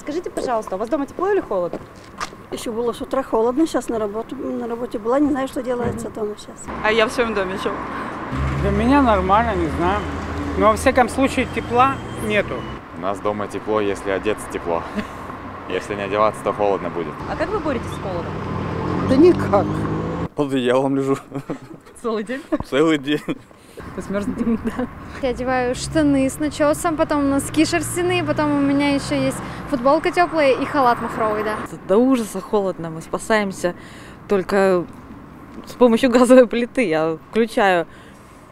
Скажите, пожалуйста, у вас дома тепло или холодно? Еще было с утра холодно, сейчас на работе была, не знаю, что делается дома сейчас. А я в своем доме живу. Для меня нормально, не знаю. Но во всяком случае тепла нету. У нас дома тепло, если одеться тепло. Если не одеваться, то холодно будет. А как вы боретесь с холодом? Да никак. Под одеялом лежу. Целый день? Целый день. Вы смерзнете? Да. Я одеваю штаны с начесом, потом носки шерстяные, потом у меня еще есть футболка теплая и халат махровый, да. До ужаса холодно, мы спасаемся только с помощью газовой плиты. Я включаю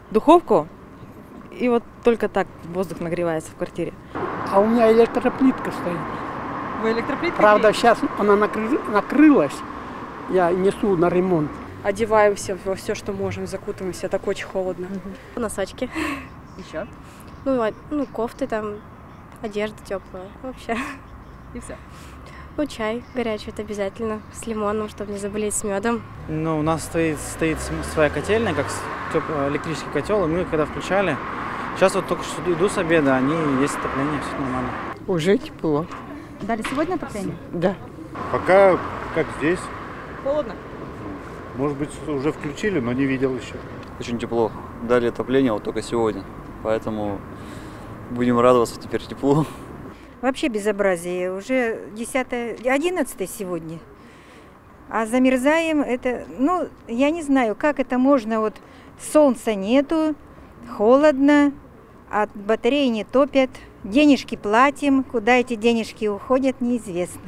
духовку, и вот только так воздух нагревается в квартире. А у меня электроплитка стоит. Вы электроплиткой? Правда, сейчас она накрылась. Я несу на ремонт. Одеваемся во все, что можем, закутываемся, так очень холодно. Носочки. Еще? Ну, кофты там, одежда теплая, вообще. И все. Ну, чай горячий, это обязательно, с лимоном, чтобы не заболеть, с медом. Ну, у нас стоит своя котельная, как электрический котел, и мы когда включали, сейчас вот только что иду с обеда, они есть отопление, все нормально. Уже тепло. Дали сегодня отопление? Да. Пока как здесь. Холодно? Может быть, уже включили, но не видел еще. Очень тепло. Дали отопление вот только сегодня. Поэтому будем радоваться теперь теплу. Вообще безобразие. Уже 11 сегодня. А замерзаем это, ну, я не знаю, как это можно, вот солнца нету, холодно, а батареи не топят, денежки платим, куда эти денежки уходят, неизвестно.